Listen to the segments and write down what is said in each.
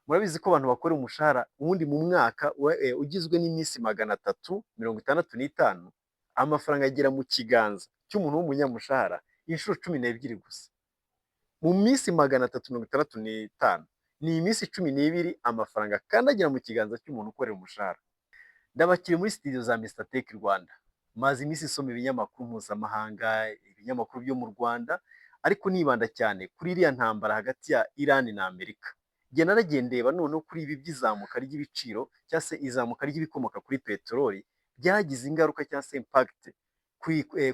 murabizi ko abantu bakora umushahara ubundi mu mwaka ugizwe n'iminsi 365, amafaranga agera mu kiganza cy'umuntu w'umunyamushahara inshuro 12 gusa. Mu minsi 365 ni iminsi 12 amafaranga akandagira mu kiganza cy'umuntu ukorera umushahara. Ndabakiriye muri studio za Mr Tech Rwanda. Maze iminsi nsoma ibinyamakuru mpuzamahanga, ibinyamakuru byo mu Rwanda, ariko nibanda cyane kuri iriya ntambara hagati ya Iran na Amerika. Njye naragiye ndeba noneho kuri ibi by'izamuka ry'ibiciro cyangwa se izamuka ry'ibikomoka kuri peteroli byagize ingaruka cyangwa se impact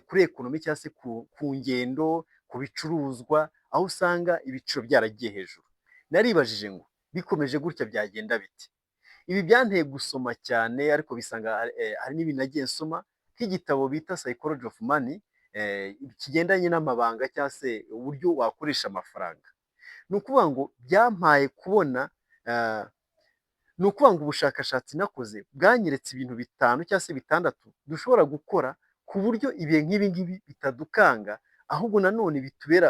kuri ekonomi cyangwa se ku ngendo, ku bicuruzwa, aho usanga ibiciro byaragiye hejuru. Naribajije ngo bikomeje gutya byagenda biti. Ibi byanteye gusoma cyane, ariko bisanga hari n'ibintu nagiye nsoma nk'igitabo bita Psychology of Money, kigendanye n'amabanga cyangwa se uburyo wakoresha amafaranga. Ni ukuvuga ngo byampaye kubona, ni ukuvuga ngo ubushakashatsi nakoze bwanyeretse ibintu 5 cyangwa se 6 dushobora gukora ku buryo ibihe nk'ibi ngibi bitadukanga, ahubwo nanone bitubera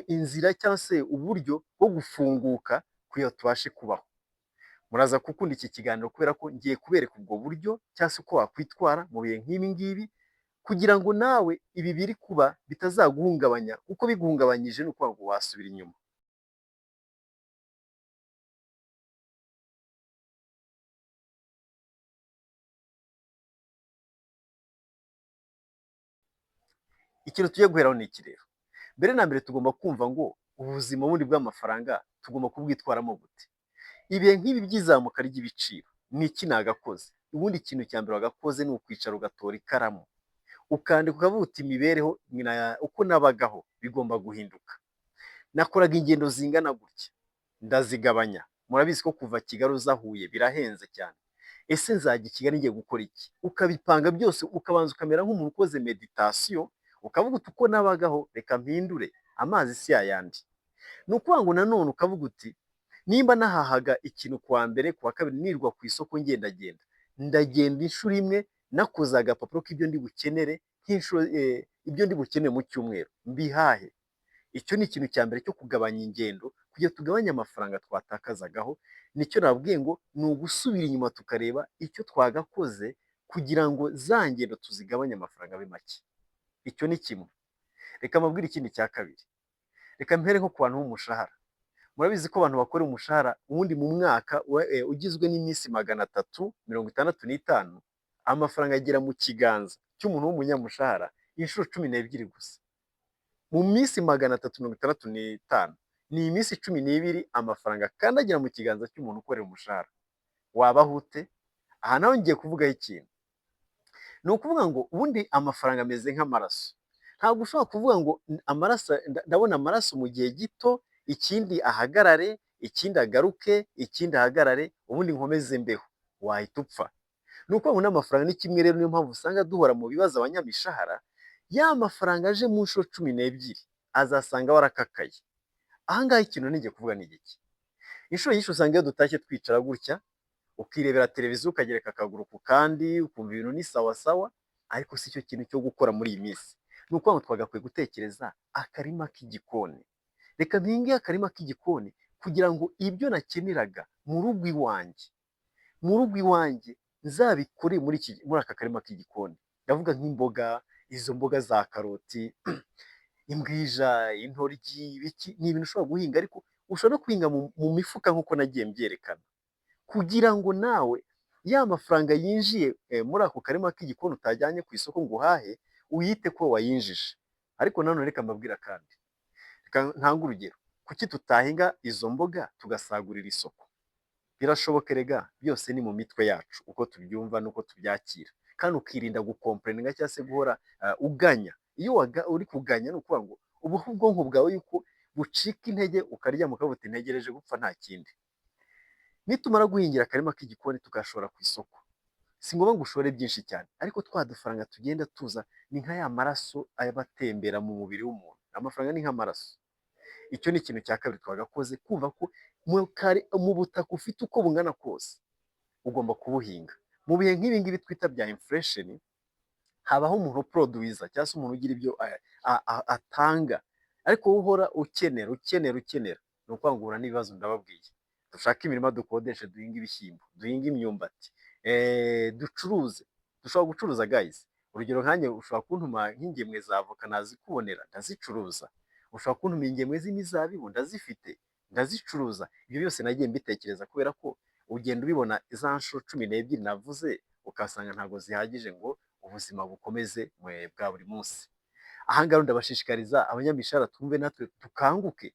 inzira cyangwa se uburyo bwo gufunguka kugira tubashe kubaho. Muraza gukunda iki kiganiro kubera ko ngiye kubereka ubwo buryo cyangwa se uko wakwitwara mu bihe nk'ibi ngibi, kugira ngo nawe ibi biri kuba bitazaguhungabanya, kuko biguhungabanyije ni ukuvuga ngo wasubira inyuma. Ikintu tugiye guheraho ni iki rero. Mbere na mbere tugomba kumva ngo ubuzima bundi bw'amafaranga tugomba kubwitwaramo gute. Ibihe nk'ibi by'izamuka ry'ibiciro ni iki nagakoze? Ubundi ikintu cya mbere wagakoze ni ukwicara ugatora ikaramu, ukandika ukavuga uti imibereho uko nabagaho bigomba guhinduka. Nakoraga ingendo zingana gutya, ndazigabanya. Murabizi ko kuva Kigali uza Huye birahenze cyane. Ese nzajya i Kigali ngiye gukora iki? Ukabipanga byose, ukabanza ukamera nk'umuntu ukoze meditation, ukavuga uti uko nabagaho reka mpindure, amazi si yayandi. Ni ukuvuga ngo nanone ukavuga uti nimba nahahaga ikintu kuwa mbere, kuwa kabiri nirwa ku isoko ngendagenda, ndagenda inshuro imwe nakoze agapapuro k'ibyo ndi bukenere, nk'inshuro ibyo ndi bukenere mu cyumweru mbihahe. Icyo ni ikintu cya mbere cyo kugabanya ingendo, kugira tugabanye amafaranga twatakazagaho. Nicyo nabwiye ngo ni ugusubira inyuma tukareba icyo twagakoze kugira ngo za ngendo tuzigabanye amafaranga abe make. Icyo ni kimwe. Reka mbabwire ikindi cya kabiri. Reka mpere nko ku bantu b'umushahara. Murabizi ko abantu bakora umushahara ubundi mu mwaka ugizwe n'iminsi 365, amafaranga agera mu kiganza cy'umuntu w'umunyamushahara inshuro 12 gusa. Mu minsi 365 ni iminsi 12 amafaranga akandagira mu kiganza cy'umuntu ukorera umushahara. Wabaho ute? Aha naho ngiye kuvugaho ikintu. Ni ukuvuga ngo ubundi amafaranga ameze nk'amaraso. Ntabwo ushobora kuvuga ngo amaraso, ndabona amaraso mu gihe gito, ikindi ahagarare, ikindi agaruke, ikindi ahagarare, ubundi nkomeze mbeho. Wahita upfa. Ni ukuvuga ngo n'amafaranga ni kimwe rero, niyo mpamvu usanga duhora mu bibazo abanyamishahara, ya mafaranga aje mu nshuro 12 azasanga warakakaye. Aha ngaha ikintu ngiye kuvuga ni iki. Inshuro nyinshi usanga iyo dutashye twicara gutya, ukirebera televiziyo ukagereka akaguru ku kandi, ukumva ibintu ni sawa sawa, ariko si cyo kintu cyo gukora muri iyi minsi. Ni ukuvuga ngo twagakwiye gutekereza akarima k'igikoni. Reka mpinge akarima k'igikoni kugira ngo ibyo nakeneraga mu rugo iwanjye nzabikore muri aka karima k'igikoni. Ndavuga nk'imboga, izo mboga za karoti, imbwija, intoryi, ibiki, ni ibintu ushobora guhinga, ariko ushobora no guhinga mu mifuka nk'uko nagiye mbyerekana, kugira ngo nawe ya mafaranga yinjiye muri ako karima k'igikoni utajyanye ku isoko ngo uhahe, uyite ko wayinjije. Ariko nanone reka mbabwira kandi, reka ntange urugero, kuki tutahinga izo mboga tugasagurira isoko? Birashoboka erega, byose ni mu mitwe yacu, uko tubyumva n'uko tubyakira, kandi ukirinda gukomplaininga cyangwa se guhora uganya. Iyo uri kuganya ni ukuvuga ngo ubuho ubwonko bwawe yuko bucika intege, ukaryama ukavuga uti ntegereje gupfa nta kindi. Nitumara guhingira akarima k'igikoni tugashora ku isoko, si ngombwa ngo ushore byinshi cyane, ariko twa dufaranga tugenda tuza ni nka ya maraso aba atembera mu mubiri w'umuntu. Amafaranga ni nk'amaraso. Icyo ni ikintu cya kabiri twagakoze, kumva ko mu butaka ufite uko bungana kose ugomba kubuhinga. Mu bihe nk'ibi ngibi twita bya inflation, habaho umuntu producer cyangwa se umuntu ugira ibyo atanga, ariko wowe uhora ukenera. Ni ukuvuga ngo uhura n'ibibazo ndababwiye. dushake imirima dukodeshe, duhinge ibishyimbo, duhinge imyumbati, ducuruze. Dushobora gucuruza guys. Urugero nkanjye ushobora kuntuma nk'ingemwe za avoka nazikubonera ndazicuruza. Ushobora kuntuma ingemwe z'imizabibu ndazifite ndazicuruza. Ibyo byose nagiye mbitekereza kubera ko ugenda ubibona za nshuro 12 navuze ukasanga ntabwo zihagije ngo ubuzima bukomeze bwa buri munsi. Aha ngaha ndabashishikariza abanyamishahara twumve natwe tukanguke.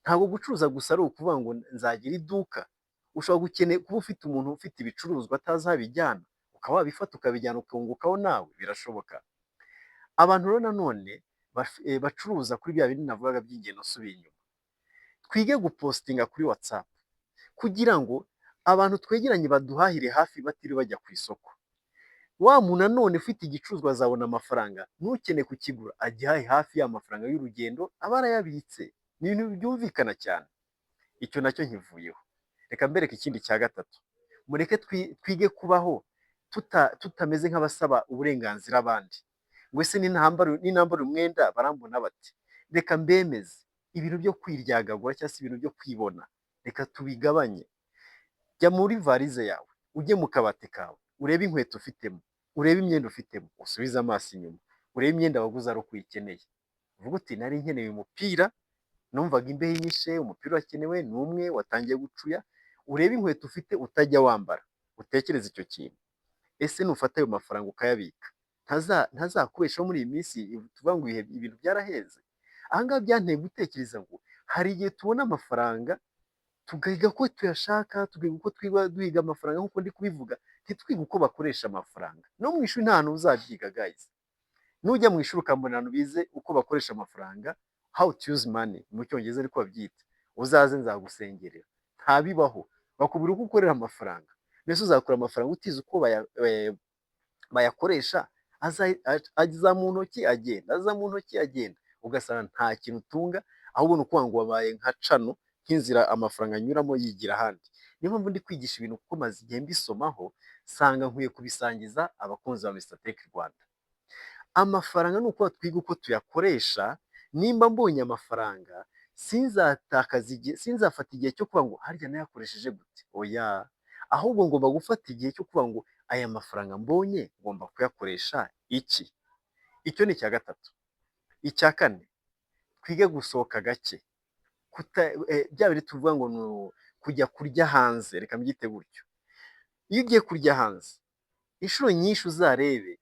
Ntabwo gucuruza gusa ari ukuvuga ngo nzagira iduka. Ushobora kuba ufite umuntu ufite ibicuruzwa atazi aho abijyana, ukaba wabifata ukabijyana ukungukaho nawe, birashoboka. Abantu rero nanone bacuruza kuri bya bindi navugaga by'ingendo nsubiye inyuma. Twige gupostinga kuri WhatsApp kugira ngo abantu twegeranye baduhahire hafi batiri bajya ku isoko. Wa muntu nanone ufite igicuruzwa azabona amafaranga, ntukene kukigura agihaye hafi y'amafaranga y'urugendo aba arayabitse. Ni ibintu byumvikana cyane. Icyo nacyo nkivuyeho. Reka mbereke ikindi cya gatatu. Mureke twige kubaho tutameze nk'abasaba uburenganzira abandi. Ngo ese ninambara umwenda barambona bati. Reka mbemeze ibintu byo kwiryagagura cyangwa se ibintu byo kwibona. Reka tubigabanye. Jya muri varize yawe, ujye mu kabati kawe, urebe inkweto ufitemo, urebe imyenda ufitemo, usubize amaso inyuma, urebe imyenda waguze ari uko uyikeneye. Uvuga uti nari nkeneye umupira, numvaga imbeho inyishe, umupira urakenewe, ni umwe watangiye gucuya. Urebe inkweto ufite utajya wambara, utekereze icyo kintu. Ese nufata ayo mafaranga ukayabika, ntazakubeshaho muri iyi minsi tuvuga ngo ibintu byaraheze. Aha ngaha byanteye gutekereza ngo hari igihe tubona amafaranga tukiga ko tuyashaka, tukiga uko duhiga amafaranga nk'uko ndi kubivuga, ntitwiga uko bakoresha amafaranga. No mu ishuri nta hantu uzabyiga guys. Nujya mu ishuri ukambona abantu bize uko bakoresha amafaranga, how to use money mu cyongereza ariko babyita, uzaze nzagusengerera. Ntabibaho. Bakubwira uko ukorera amafaranga. Mbese uzakura amafaranga utize uko bayakoresha, aza mu ntoki agenda, aza mu ntoki agenda, ugasanga nta kintu utunga, ahubwo ni ukuvuga ngo wabaye nka cano, nk'inzira amafaranga anyuramo yigira ahandi. Niyo mpamvu ndi kwigisha ibintu kuko maze igihe mbisomaho, nsanga nkwiye kubisangiza abakunzi ba Mr Tech Rwanda. Amafaranga ni uko twiga uko tuyakoresha. Nimba mbonye amafaranga, sinzafata igihe cyo kuvuga ngo harya nayakoresheje gute. Oya, ahubwo ngomba gufata igihe cyo kuvuga ngo aya mafaranga mbonye ngomba kuyakoresha iki. Icyo ni icya gatatu. Icya kane, twige gusohoka gake. Bya biri tuvuga ngo ni kujya kurya hanze, reka mbyite gutyo. Iyo ugiye kurya hanze, inshuro nyinshi uzarebe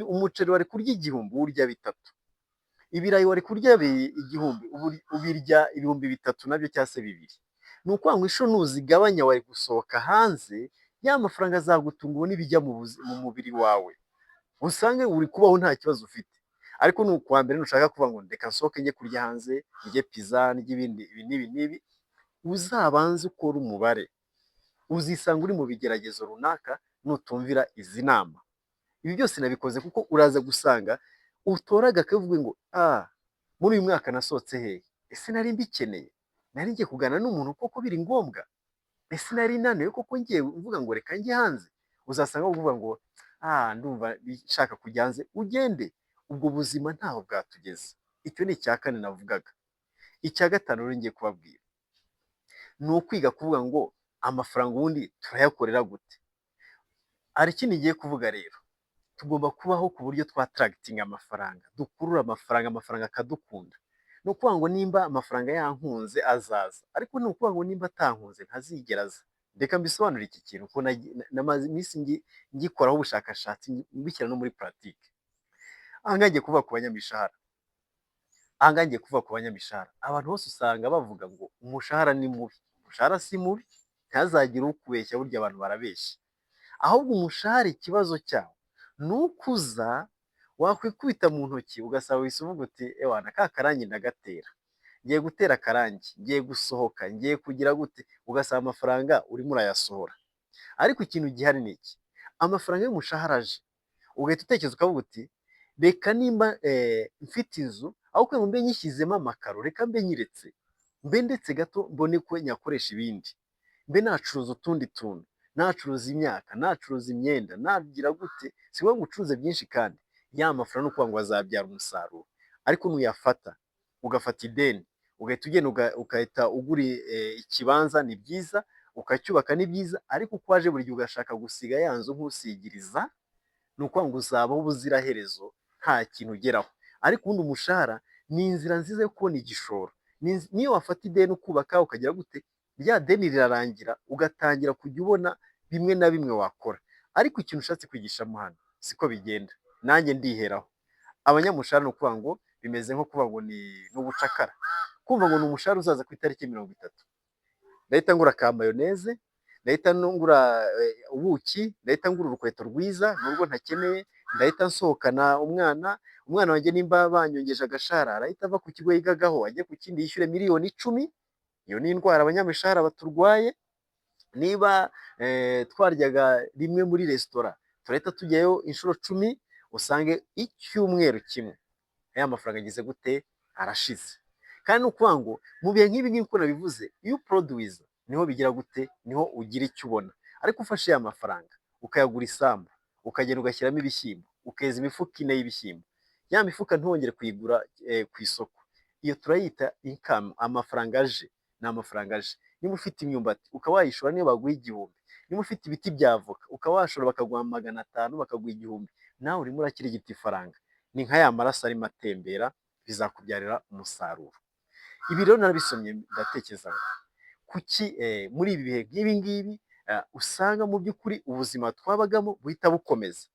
umuceri wari kurya 1000 urya 3. Ibirayi wari kurya 1000 ubirya 3000 nabyo cyangwa se 2. Ni ukuvuga ngo inshuro nuzigabanya wari gusohoka hanze, ya mafaranga azagutunga ubone ibijya mu mubiri wawe, usange uri kubaho nta kibazo ufite. Ariko ni ukuwa mbere nushaka kuvuga ngo reka nsohoke njye kurya hanze, njye pizza n'ibindi n'ibi, uzabanze ukora umubare. Uzisanga uri mu bigeragezo runaka nutumvira izi nama. Ibi byose nabikoze kuko uraza gusanga utoraga akavuga ngo muri uyu mwaka nasohotse hehe, ese nari mbikeneye, nari ngiye kuganira n'umuntu koko biri ngombwa, ese nari naniwe koko ngiye uvuga ngo reka njye hanze. Uzasanga uvuga ngo ndumva nshaka kujya hanze, ugende. Ubwo buzima ntaho bwatugeze. Icyo ni icya kane navugaga. Icya gatanu rero ngiye kubabwira, ni ukwiga kuvuga ngo amafaranga ubundi turayakorera gute. Hari ikindi ngiye kuvuga rero, tugomba kubaho ku buryo twataragitinga amafaranga, dukurura amafaranga akadukunda. Ni ukuvuga ngo nimba amafaranga yankunze azaza, ariko ni ukuvuga ngo nimba atankunze ntazigera aza. Reka mbisobanure iki kintu kuko namaze iminsi ngikoraho ubushakashatsi mbishyira no muri pratique. Aha ngaha ngiye kuvuga ku banyamishahara. Abantu bose usanga bavuga ngo umushahara ni mubi. Umushahara si mubi, ntihazagire ukubeshya, burya abantu barabeshya. Ahubwo umushahara ikibazo cyawo ni ukuza wakwikubita mu ntoki ugasaba wese uvuga uti ewana ka karangi ndagatera, ngiye gutera akarangi, ngiye gusohoka, ngiye kugira gute, ugasaba amafaranga urimo urayasohora. Ariko ikintu gihari ni iki, amafaranga y'umushahara aje ugahita utekereza ukavuga uti reka nimba mfite inzu, aho kugira ngo mbe nyishyizemo amakaro, reka mbe nyiretse, mbe ndetse gato mbone ko nyakoresha ibindi, mbe nacuruza utundi tuntu, nacuruza imyaka, nacuruza imyenda, nagira gute. Si ngombwa ngo ucuruze byinshi kandi ya mafaranga ni ukuvuga ngo azabyara umusaruro. Ariko nuyafata ugafata ideni, ugahita ugenda ugahita ugura ikibanza, ni byiza, ukacyubaka ni byiza, ariko uko waje buri gihe ugashaka gusiga ya nzu nk'usigiriza, ni ukuvuga ngo uzabaho ubuziraherezo nta kintu ugeraho. Ariko ubundi umushahara ni inzira nziza yo kubona igishoro. Niyo wafata ideni ukubaka ukagira gute, rya deni rirarangira ugatangira kujya ubona bimwe na bimwe wakora. Ariko ikintu ushatse kwigishamo hano siko bigenda, nanjye ndiheraho. Abanyamushahara ni ukuvuga ngo bimeze nko kuvuga ngo ni ubucakara. Kumva ngo ni umushahara uzaza ku itariki 30, ndahita ngura ka mayoneze, ndahita ngura ubuki, ndahita ngura urukweto rwiza nurwo ntakeneye, ndahita nsohokana umwana wanjye nimba banyongeje agashahara arahita ava ku kigo yigagaho ajye ku kindi yishyure miliyoni 10. Iyo ni indwara abanyamishahara baturwaye. Niba twaryaga rimwe muri resitora turahita tujyayo inshuro 10, usange icyumweru kimwe aya mafaranga agize gute, arashize. Kandi ni ukuvuga ngo mu bihe nk'ibi ngibi uko nabivuze, iyo uproduwiza niho bigira gute, niho ugira icyo ubona. Ariko ufashe ya mafaranga ukayagura isambu, ukagenda ugashyiramo ibishyimbo, ukeza imifuka 4 y'ibishyimbo, ya mifuka ntiwongere kuyigura ku isoko, iyo turayita income. Amafaranga aje ni amafaranga aje. Niba ufite imyumbati ukaba wayishora niyo baguha 1000, niba ufite ibiti bya avoka ukaba washora bakaguha 500, bakaguha 1000, nawe urimo urakirigita ifaranga. Ni nka ya maraso arimo atembera, bizakubyarira umusaruro. Ibi rero narabisomye ndatekereza ngo kuki muri ibi bihe nk'ibi ngibi usanga mu by'ukuri ubuzima twabagamo buhita bukomeza.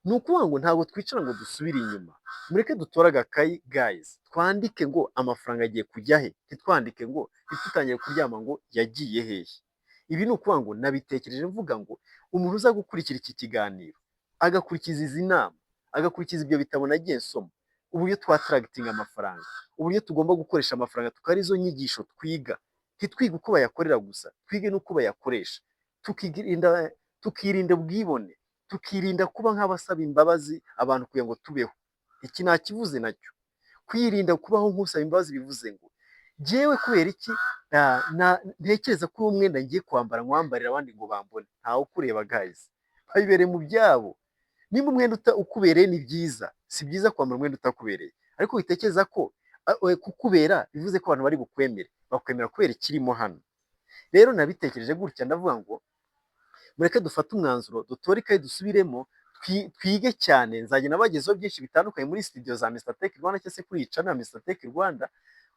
Ni ukuvuga ngo ntabwo twicara ngo dusubire inyuma, mureke dutore agakayi guys, twandike ngo amafaranga agiye kujya he, ntitwandike ngo ntitutangire kuryama ngo yagiye hehe. Ibi ni ukuvuga ngo nabitekereje mvuga ngo umuntu uza gukurikira iki kiganiro agakurikiza izi nama, agakurikiza ibyo bitabo nagiye nsoma, uburyo twataragitinga amafaranga, uburyo tugomba gukoresha amafaranga, tukari izo nyigisho twiga, ntitwige uko bayakorera gusa, twige n'uko bayakoresha, tukirinda ubwibone, tukirinda kuba nk'abasaba imbabazi abantu kugira ngo tubeho. Iki nakivuze nacyo, kwirinda kubaho nk'usaba imbabazi, bivuze ngo jewe kubera iki ntekereza ko uwo mwenda ngiye kwambara nkwambarira abandi ngo bambone, ntawe ukureba guys, babibereye mu byabo. Nimba umwenda ukubereye ni byiza, si byiza kwambara umwenda utakubereye, ariko witekereza ko kukubera bivuze ko abantu bari bukwemere, bakwemera kubera ikirimo hano. Rero nabitekereje gutya, ndavuga ngo mureke dufate umwanzuro, dutore ikayi dusubiremo, twige cyane. Nzagenda bagezeho byinshi bitandukanye muri studio za Mr Tech Rwanda cyangwa se kuri iyi channel Mr Tech Rwanda,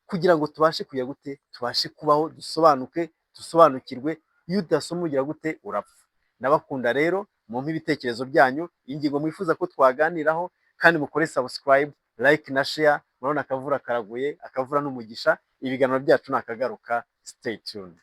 kugira ngo tubashe kuya gute, tubashe kubaho, dusobanuke, dusobanukirwe. Iyo udasoma ugira gute, urapfa. Nabakunda rero, mumpe ibitekerezo byanyu, ingingo mwifuza ko twaganiraho, kandi mukore subscribe, like na share. Murabona akavura karaguye, akavura n'umugisha. Ibiganiro byacu nakagaruka, stay tuned.